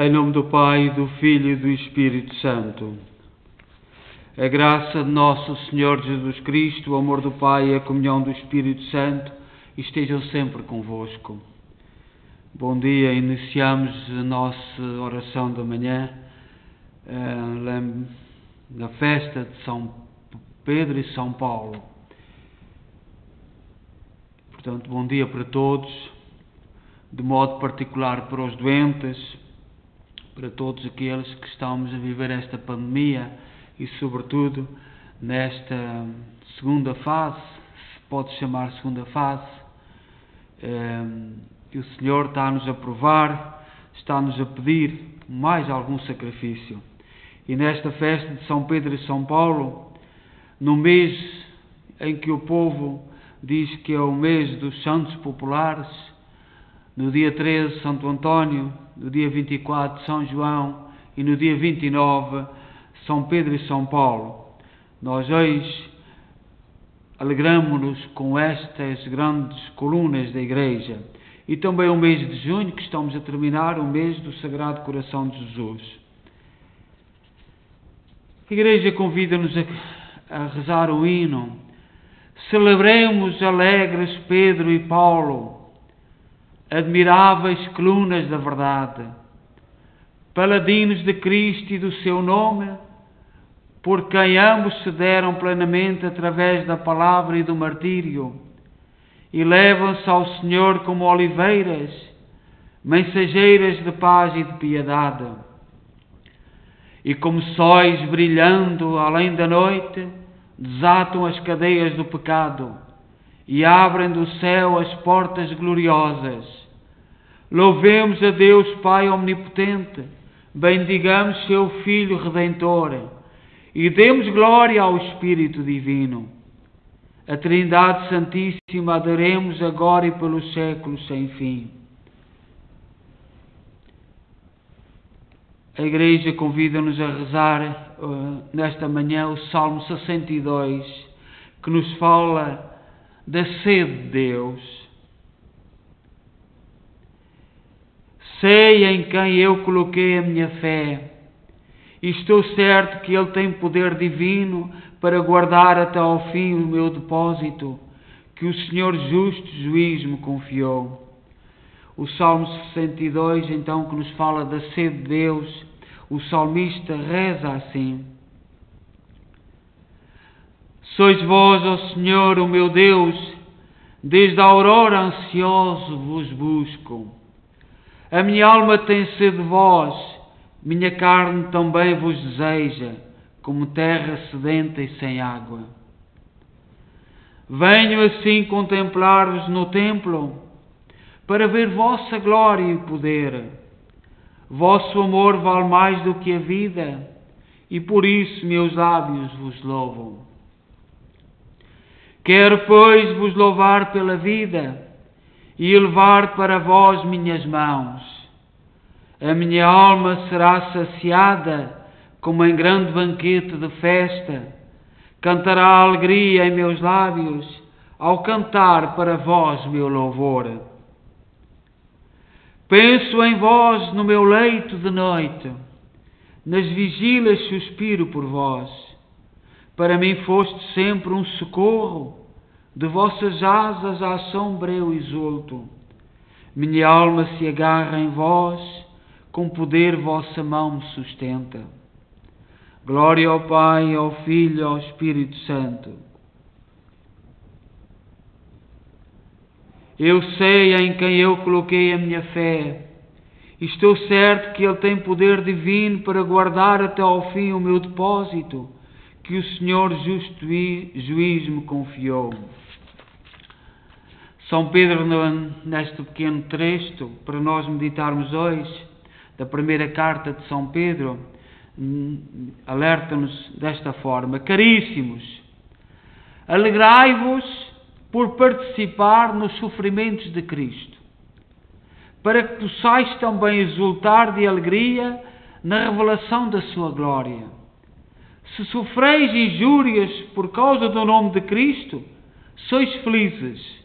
Em nome do Pai, do Filho e do Espírito Santo. A graça de nosso Senhor Jesus Cristo, o amor do Pai e a comunhão do Espírito Santo estejam sempre convosco. Bom dia, iniciamos a nossa oração da manhã na festa de São Pedro e São Paulo. Portanto, bom dia para todos, de modo particular para os doentes, para todos aqueles que estamos a viver esta pandemia e, sobretudo, nesta segunda fase, se pode chamar segunda fase, que o Senhor está-nos a provar, está-nos a pedir mais algum sacrifício. E nesta festa de São Pedro e São Paulo, no mês em que o povo diz que é o mês dos santos populares, no dia 13, Santo António, no dia 24, São João e no dia 29, São Pedro e São Paulo. Nós hoje alegramos-nos com estas grandes colunas da Igreja. E também o mês de junho, que estamos a terminar, o mês do Sagrado Coração de Jesus. A Igreja convida-nos a rezar o hino. Celebremos alegres Pedro e Paulo, admiráveis colunas da verdade, paladinos de Cristo e do seu nome, por quem ambos se deram plenamente através da palavra e do martírio, e levam-se ao Senhor como oliveiras, mensageiras de paz e de piedade. E como sóis brilhando além da noite, desatam as cadeias do pecado e abrem do céu as portas gloriosas. Louvemos a Deus Pai Omnipotente, bendigamos seu Filho Redentor e demos glória ao Espírito Divino. A Trindade Santíssima adoremos agora e pelos séculos sem fim. A Igreja convida-nos a rezar nesta manhã o Salmo 62, que nos fala da sede de Deus. Sei em quem eu coloquei a minha fé, e estou certo que Ele tem poder divino para guardar até ao fim o meu depósito, que o Senhor justo juiz me confiou. O Salmo 62, então, que nos fala da sede de Deus, o salmista reza assim: Sois vós, ó Senhor, o meu Deus, desde a aurora ansioso vos busco. A minha alma tem sede de vós, minha carne também vos deseja, como terra sedenta e sem água. Venho assim contemplar-vos no templo, para ver vossa glória e poder. Vosso amor vale mais do que a vida, e por isso meus lábios vos louvam. Quero, pois, vos louvar pela vida, e elevar para vós minhas mãos. A minha alma será saciada, como em grande banquete de festa. Cantará a alegria em meus lábios, ao cantar para vós meu louvor. Penso em vós no meu leito de noite, nas vigílias suspiro por vós. Para mim foste sempre um socorro, de vossas asas à sombra eu exulto. Minha alma se agarra em vós, com poder vossa mão me sustenta. Glória ao Pai, ao Filho e ao Espírito Santo. Eu sei em quem eu coloquei a minha fé. Estou certo que Ele tem poder divino para guardar até ao fim o meu depósito, que o Senhor justo juiz me confiou. São Pedro, neste pequeno trecho, para nós meditarmos hoje, da primeira carta de São Pedro, alerta-nos desta forma: Caríssimos, alegrai-vos por participar nos sofrimentos de Cristo, para que possais também exultar de alegria na revelação da sua glória. Se sofreis injúrias por causa do nome de Cristo, sois felizes,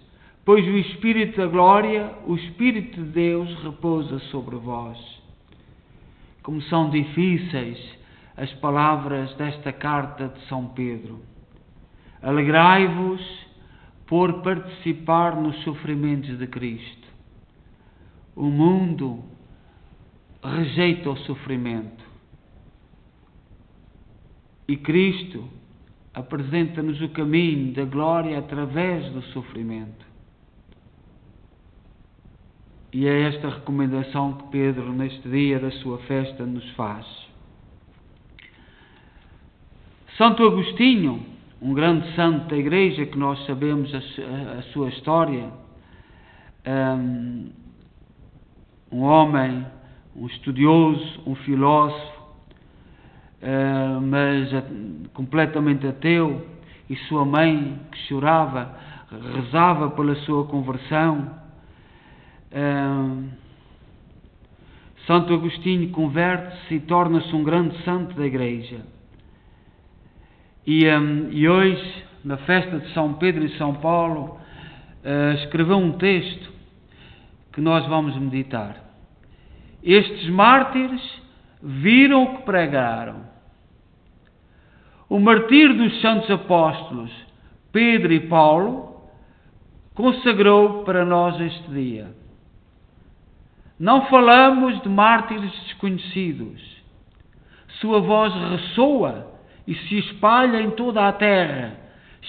pois o Espírito da glória, o Espírito de Deus, repousa sobre vós. como são difíceis as palavras desta carta de São Pedro. Alegrai-vos por participar nos sofrimentos de Cristo. O mundo rejeita o sofrimento e Cristo apresenta-nos o caminho da glória através do sofrimento. E é esta recomendação que Pedro, neste dia da sua festa, nos faz. Santo Agostinho, um grande santo da Igreja, que nós sabemos a sua história, um homem, um estudioso, um filósofo, mas completamente ateu, e sua mãe, que chorava, rezava pela sua conversão. Santo Agostinho converte-se e torna-se um grande santo da Igreja. E hoje, na festa de São Pedro e São Paulo, escreveu um texto que nós vamos meditar. Estes mártires viram o que pregaram. O martírio dos santos apóstolos Pedro e Paulo consagrou para nós este dia. Não falamos de mártires desconhecidos. Sua voz ressoa e se espalha em toda a terra.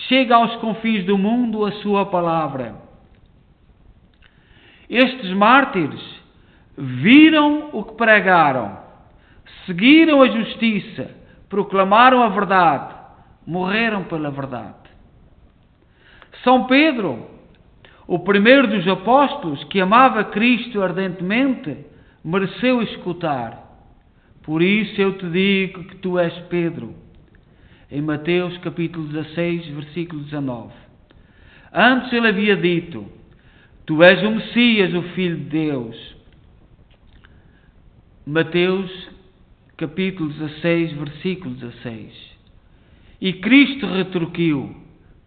Chega aos confins do mundo a sua palavra. Estes mártires viram o que pregaram, seguiram a justiça, proclamaram a verdade, morreram pela verdade. São Pedro, o primeiro dos apóstolos que amava Cristo ardentemente, mereceu escutar. Por isso eu te digo que tu és Pedro. Em Mateus capítulo 16, versículo 19. Antes ele havia dito: tu és o Messias, o Filho de Deus. Mateus capítulo 16, versículo 16. E Cristo retorquiu: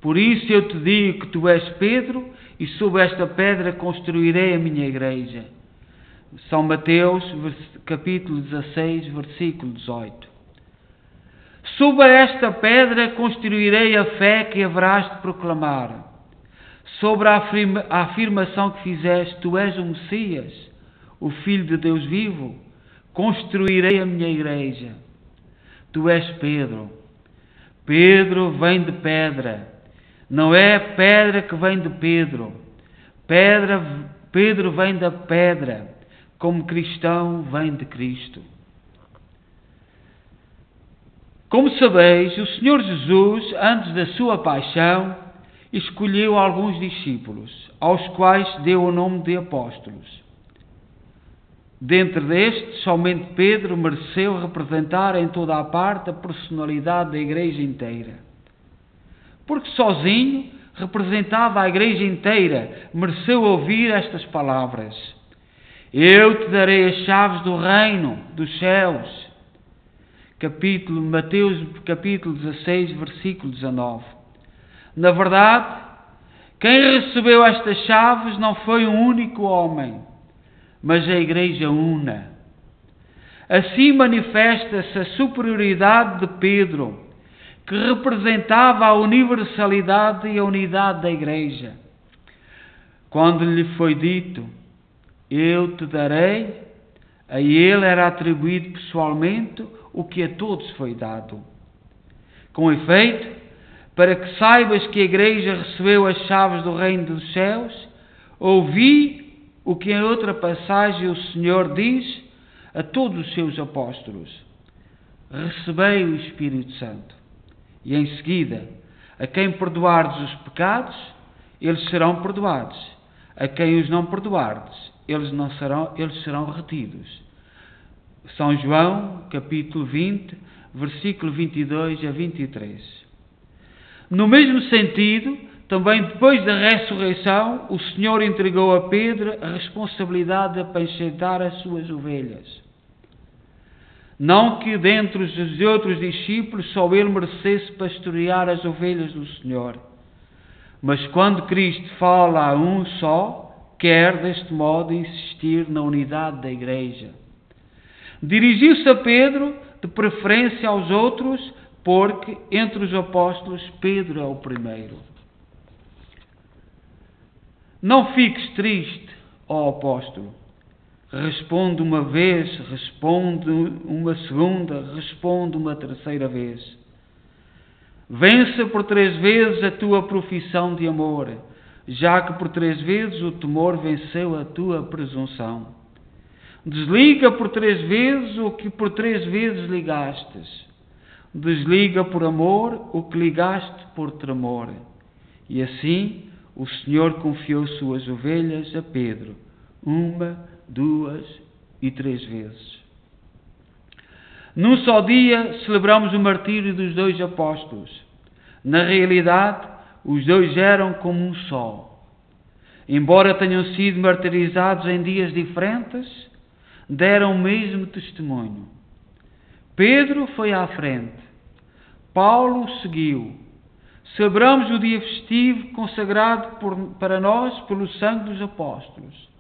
por isso eu te digo que tu és Pedro, e sobre esta pedra construirei a minha igreja. São Mateus capítulo 16, versículo 18. Sobre esta pedra construirei a fé que haverás de proclamar. Sobre a afirmação que fizeste, tu és o Messias, o Filho de Deus vivo, construirei a minha igreja. Tu és Pedro. Pedro vem de pedra. Não é pedra que vem de Pedro. Pedro vem da pedra. Como cristão, vem de Cristo. Como sabeis, o Senhor Jesus, antes da sua paixão, escolheu alguns discípulos, aos quais deu o nome de apóstolos. Dentre destes, somente Pedro mereceu representar em toda a parte a personalidade da Igreja inteira. Porque sozinho representava a Igreja inteira, mereceu ouvir estas palavras: eu te darei as chaves do reino dos céus. Mateus capítulo 16, versículo 19. Na verdade, quem recebeu estas chaves não foi um único homem, mas a Igreja una. Assim manifesta-se a superioridade de Pedro, que representava a universalidade e a unidade da Igreja. Quando lhe foi dito: eu te darei, a ele era atribuído pessoalmente o que a todos foi dado. Com efeito, para que saibas que a Igreja recebeu as chaves do reino dos céus, ouvi o que em outra passagem o Senhor diz a todos os seus apóstolos: recebei o Espírito Santo. E em seguida, a quem perdoardes os pecados, eles serão perdoados. A quem os não perdoardes, eles serão retidos. São João, capítulo 20, versículo 22 a 23. No mesmo sentido, também depois da ressurreição, o Senhor entregou a Pedro a responsabilidade de apacentar as suas ovelhas. Não que dentre os outros discípulos só ele merecesse pastorear as ovelhas do Senhor, mas quando Cristo fala a um só, quer deste modo insistir na unidade da Igreja. Dirigiu-se a Pedro, de preferência aos outros, porque entre os apóstolos Pedro é o primeiro. Não fiques triste, ó apóstolo. Responde uma vez, responde uma segunda, responde uma terceira vez. Vença por 3 vezes a tua profissão de amor, já que por 3 vezes o temor venceu a tua presunção. Desliga por 3 vezes o que por 3 vezes ligastes. Desliga por amor o que ligaste por tremor. E assim o Senhor confiou suas ovelhas a Pedro, 1, 2 e 3 vezes. Num só dia celebramos o martírio dos 2 apóstolos. Na realidade, os 2 eram como um só. Embora tenham sido martirizados em dias diferentes, deram o mesmo testemunho. Pedro foi à frente. Paulo seguiu. Celebramos o dia festivo consagrado para nós pelo sangue dos apóstolos.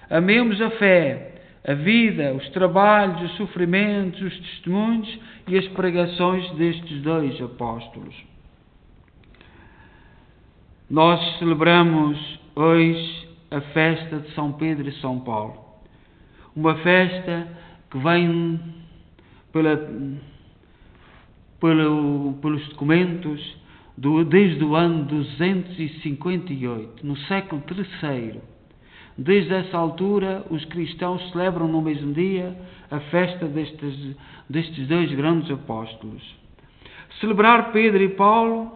Amemos a fé, a vida, os trabalhos, os sofrimentos, os testemunhos e as pregações destes 2 apóstolos. Nós celebramos hoje a festa de São Pedro e São Paulo. Uma festa que vem pelos documentos desde o ano 258, no século III. Desde essa altura, os cristãos celebram no mesmo dia a festa destes 2 grandes apóstolos. Celebrar Pedro e Paulo,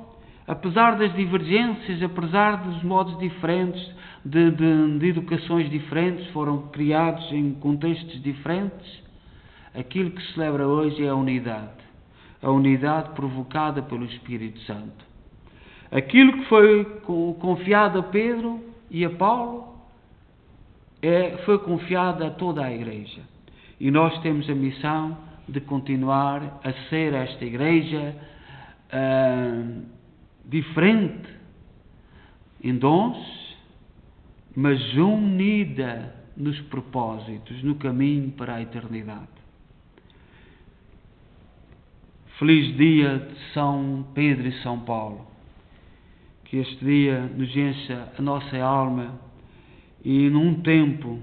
apesar das divergências, apesar dos modos diferentes, de educações diferentes, foram criados em contextos diferentes, aquilo que se celebra hoje é a unidade provocada pelo Espírito Santo. Aquilo que foi confiado a Pedro e a Paulo foi confiado a toda a Igreja. E nós temos a missão de continuar a ser esta Igreja diferente em dons, mas unida nos propósitos, no caminho para a eternidade. Feliz dia de São Pedro e São Paulo. Que este dia nos encha a nossa alma e num tempo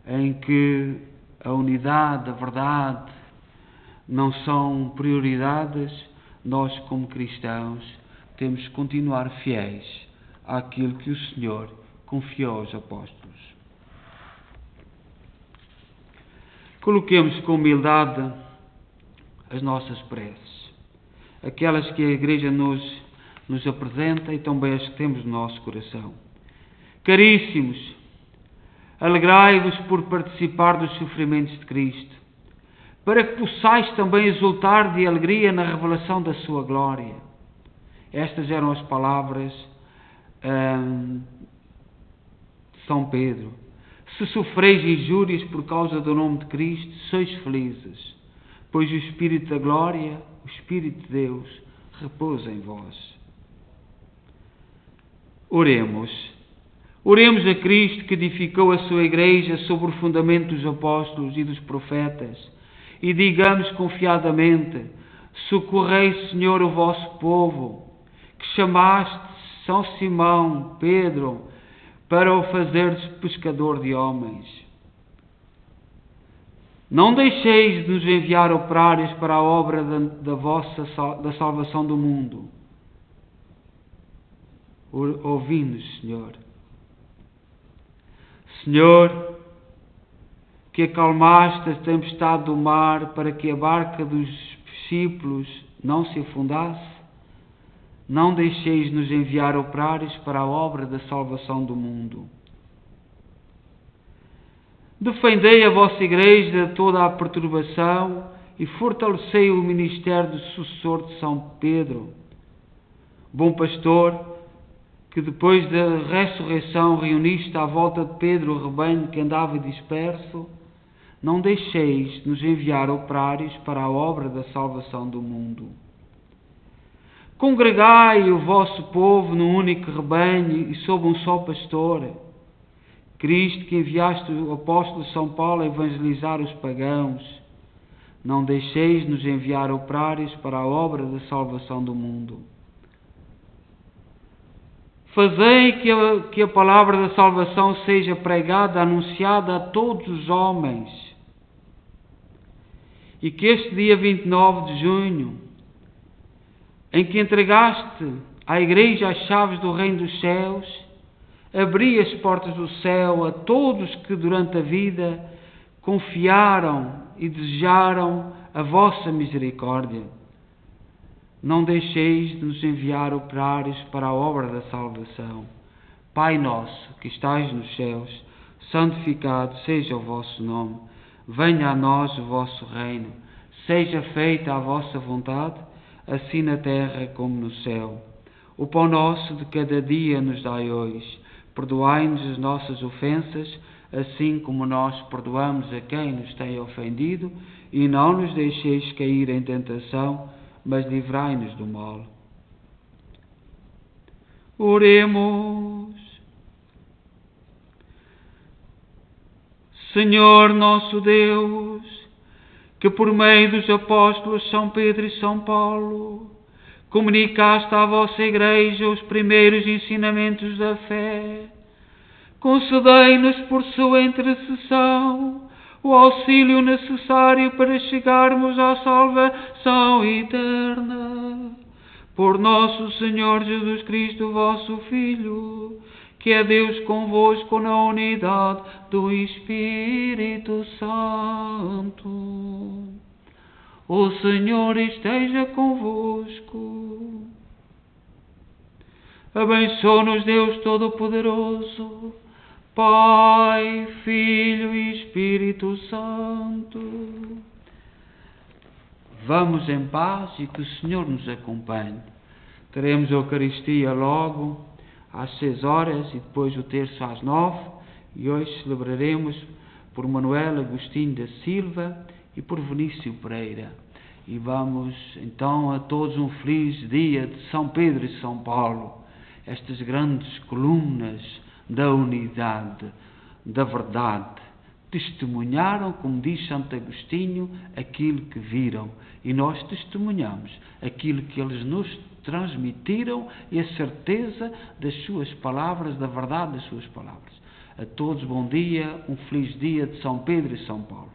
em que a unidade, a verdade não são prioridades, nós como cristãos temos que continuar fiéis àquilo que o Senhor confiou aos apóstolos. Coloquemos com humildade as nossas preces, aquelas que a Igreja nos apresenta e também as que temos no nosso coração. Caríssimos, alegrai-vos por participar dos sofrimentos de Cristo, para que possais também exultar de alegria na revelação da sua glória. Estas eram as palavras de São Pedro. Se sofreis injúrias por causa do nome de Cristo, sois felizes, pois o Espírito da glória, o Espírito de Deus, repousa em vós. Oremos. Oremos a Cristo que edificou a sua Igreja sobre o fundamento dos apóstolos e dos profetas e digamos confiadamente: socorrei, Senhor, o vosso povo, que chamaste São Simão, Pedro, para o fazeres pescador de homens. Não deixeis de nos enviar operários para a obra da salvação do mundo. Ouvi-nos, Senhor. Senhor, que acalmaste a tempestade do mar para que a barca dos discípulos não se afundasse, não deixeis de nos enviar operários para a obra da salvação do mundo. Defendei a vossa Igreja de toda a perturbação e fortalecei o ministério do sucessor de São Pedro, bom pastor, que depois da ressurreição reuniste à volta de Pedro o rebanho que andava disperso. Não deixeis de nos enviar operários para a obra da salvação do mundo. Congregai o vosso povo num único rebanho e sob um só pastor. Cristo, que enviaste o apóstolo São Paulo a evangelizar os pagãos, não deixeis de nos enviar operários para a obra da salvação do mundo. Fazei que a palavra da salvação seja pregada, anunciada a todos os homens, e que este dia 29 de junho, em que entregaste à Igreja as chaves do Reino dos Céus, abri as portas do céu a todos que durante a vida confiaram e desejaram a vossa misericórdia. Não deixeis de nos enviar operários para a obra da salvação. Pai nosso, que estais nos céus, santificado seja o vosso nome. Venha a nós o vosso reino. Seja feita a vossa vontade, assim na terra como no céu. O pão nosso de cada dia nos dai hoje. Perdoai-nos as nossas ofensas, assim como nós perdoamos a quem nos tem ofendido, e não nos deixeis cair em tentação, mas livrai-nos do mal. Oremos. Senhor nosso Deus, que por meio dos apóstolos São Pedro e São Paulo comunicaste à vossa Igreja os primeiros ensinamentos da fé, concedei-nos por sua intercessão o auxílio necessário para chegarmos à salvação eterna. Por nosso Senhor Jesus Cristo, vosso Filho, que é Deus convosco na unidade do Espírito Santo. O Senhor esteja convosco. Abençoe-nos Deus Todo-Poderoso, Pai, Filho e Espírito Santo. Vamos em paz e que o Senhor nos acompanhe. Teremos a Eucaristia logo às 6 horas e depois o terço às 9. E hoje celebraremos por Manuel Agostinho da Silva e por Vinícius Pereira. E vamos então a todos um feliz dia de São Pedro e São Paulo, estas grandes colunas da unidade, da verdade. Testemunharam, como diz Santo Agostinho, aquilo que viram, e nós testemunhamos aquilo que eles nos transmitiram e a certeza das suas palavras, da verdade das suas palavras. A todos bom dia, um feliz dia de São Pedro e São Paulo.